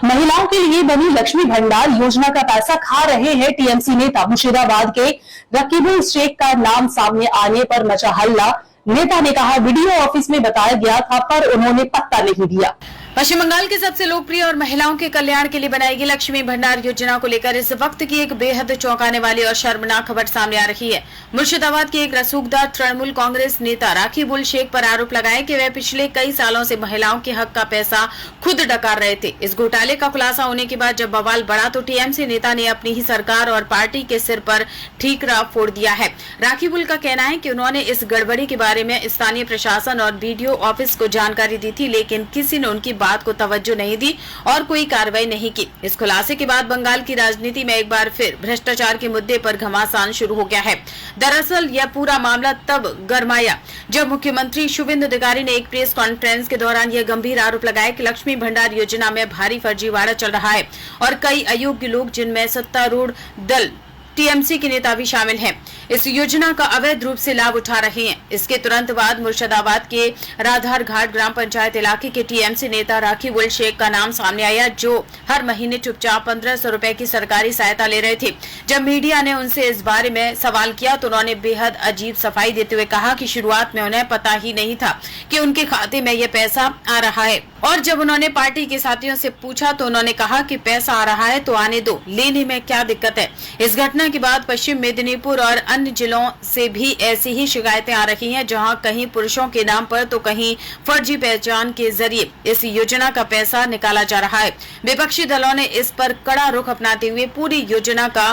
महिलाओं के लिए बनी लक्ष्मी भंडार योजना का पैसा खा रहे हैं टीएमसी नेता। मुर्शिदाबाद के रकीबुल शेख का नाम सामने आने पर मचा हल्ला। नेता ने कहा वीडियो ऑफिस में बताया गया था, पर उन्होंने पत्ता नहीं दिया। पश्चिम बंगाल के सबसे लोकप्रिय और महिलाओं के कल्याण के लिए बनाई गई लक्ष्मी भंडार योजना को लेकर इस वक्त की एक बेहद चौंकाने वाली और शर्मनाक खबर सामने आ रही है। मुर्शिदाबाद के एक रसूखदार तृणमूल कांग्रेस नेता राखीबुल शेख पर आरोप लगाए कि वे पिछले कई सालों से महिलाओं के हक का पैसा खुद डकार रहे थे। इस घोटाले का खुलासा होने के बाद जब बवाल बढ़ा तो टीएमसी नेता ने अपनी ही सरकार और पार्टी के सिर पर ठीकरा फोड़ दिया है। राखीबुल का कहना है कि उन्होंने इस गड़बड़ी के बारे में स्थानीय प्रशासन और बीडीओ ऑफिस को जानकारी दी थी, लेकिन किसी ने उनकी बात को तवज्जो नहीं दी और कोई कार्रवाई नहीं की। इस खुलासे के बाद बंगाल की राजनीति में एक बार फिर भ्रष्टाचार के मुद्दे पर घमासान शुरू हो गया है। दरअसल यह पूरा मामला तब गरमाया जब मुख्यमंत्री शुभेंदु अधिकारी ने एक प्रेस कॉन्फ्रेंस के दौरान यह गंभीर आरोप लगाया कि लक्ष्मी भंडार योजना में भारी फर्जीवाड़ा चल रहा है और कई अयोग्य लोग, जिनमें सत्तारूढ़ दल टीएमसी के नेता भी शामिल हैं, इस योजना का अवैध रूप से लाभ उठा रहे हैं। इसके तुरंत बाद मुर्शिदाबाद के राधार घाट ग्राम पंचायत इलाके के टीएमसी नेता राखीबुल शेख का नाम सामने आया, जो हर महीने चुपचाप 1500 रुपए की सरकारी सहायता ले रहे थे। जब मीडिया ने उनसे इस बारे में सवाल किया तो उन्होंने बेहद अजीब सफाई देते हुए कहा कि शुरुआत में उन्हें पता ही नहीं था कि उनके खाते में यह पैसा आ रहा है, और जब उन्होंने पार्टी के साथियों से पूछा तो उन्होंने कहा कि पैसा आ रहा है तो आने दो, लेने में क्या दिक्कत है। इस घटना के बाद पश्चिम मेदिनीपुर और अन्य जिलों से भी ऐसी ही शिकायतें आ रही हैं, जहां कहीं पुरुषों के नाम पर तो कहीं फर्जी पहचान के जरिए इस योजना का पैसा निकाला जा रहा है। विपक्षी दलों ने इस पर कड़ा रुख अपनाते हुए पूरी योजना का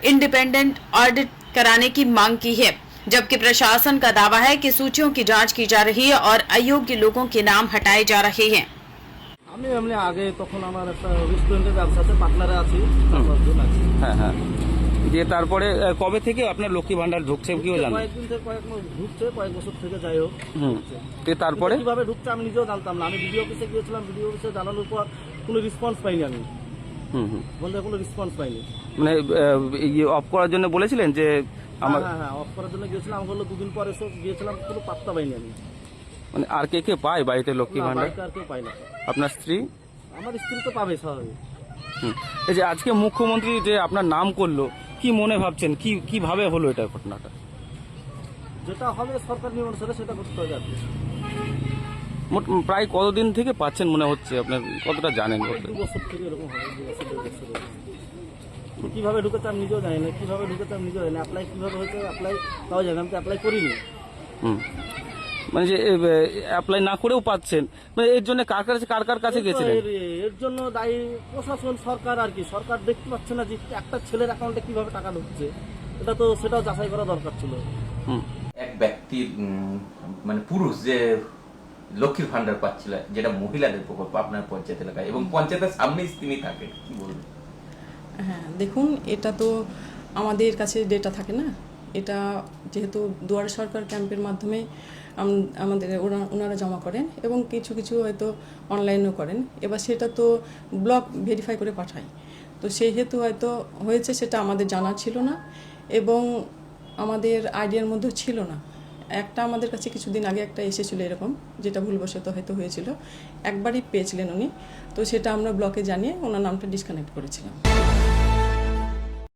इंडिपेंडेंट ऑडिट कराने की मांग की है, जबकि प्रशासन का दावा है कि सूचियों की जांच की जा रही है और अयोग्य लोगों के नाम हटाए जा रहे हैं। आगे তখন আমার একটা রেস্টুরেন্টের ব্যবসা আছে, পার্টনারে আছি, হ্যাঁ হ্যাঁ দিয়ে তারপরে কবে থেকে আপনার লক্ষ্মী ভান্ডার ঢুকছে কিও জানেন? কয়েকদিন থেকে কয়েক মাস ঢুকছে, কয়েক বছর থেকে যাই হোক। তো তারপরে কিভাবে ঢুকছে আমি নিজেও জানতাম না। আমি ভিডিও অফিসে গিয়েছিলাম, ভিডিও অফিসে জানানোর পর কোনো রেসপন্স পাইনি। আমি বলতে কোনো রেসপন্স পাইনি। মানে অফ করার জন্য বলেছিলেন যে আমার হ্যাঁ অফ করার জন্য গিয়েছিলাম। আমি বললো দুদিন পরে এসে গিয়েছিলাম, কোনো পাত্তা পাইনি আমি। মানে আর কে কে পায় বাড়িতে লক্ষ্মী ভান্ডার? আর কেউ পাই না। আপনার স্ত্রী? আমার স্ত্রী তো পাবে স্বাভাবিক। এই যে আজকে মুখ্যমন্ত্রী যে আপনার নাম করলো, কি মনে ভাবছেন, কিভাবে হলো এটা ঘটনাটা? যেটা হবে সরকার নিয়ম অনুসারে সেটা করতে হবে। আর প্রায় কতদিন থেকে পাচ্ছেন মনে হচ্ছে, আপনার কতটা জানেন? 2 বছর থেকে এরকম হবে, 2 বছর 1.5 বছর। কিভাবে ঢুকেছে আমি নিজেও জানি না, কিভাবে ঢুকেছে আমি নিজেও জানি না। অ্যাপ্লাই কিভাবে হয়েছে অ্যাপ্লাই তাও জানি, আমি তো অ্যাপ্লাই করিনি। মানে যে অ্যাপ্লাই না করেও পাচ্ছেন, মানে এর জন্য কার কাছে গেছিলেন? এর জন্য দায়ী প্রশাসন, সরকার। আর কি সরকার দেখতে পাচ্ছে না যে একটা ছেলের অ্যাকাউন্টে কিভাবে টাকা ঢুকছে? সেটাও যাচাই করা দরকার ছিল। এক ব্যক্তির মানে পুরুষ যে লক্ষ্মীর ভান্ডার পাচ্ছিল, যেটা মহিলাদের প্রকল্প আপনার পঞ্চায়েত এলাকায়, এবং পঞ্চায়েতের সামনেই তিনি থাকে, কি বলবেন? হ্যাঁ দেখুন, এটা তো আমাদের কাছে ডেটা থাকে না। এটা যেহেতু দুয়ারে সরকার ক্যাম্পের মাধ্যমে আমাদের ওনারা জমা করেন এবং কিছু কিছু হয়তো অনলাইনও করেন। এবার সেটা তো ব্লক ভেরিফাই করে পাঠায়, তো সেই হেতু হয়তো হয়েছে, সেটা আমাদের জানা ছিল না এবং আমাদের আইডিয়ার মধ্যেও ছিল না। একটা আমাদের কাছে কিছুদিন আগে একটা এসেছিল এরকম, যেটা ভুলবশত হয়তো হয়েছিল, একবারই পেয়েছিলেন উনি, তো সেটা আমরা ব্লকে জানিয়ে ওনার নামটা ডিসকানেক্ট করেছিলাম।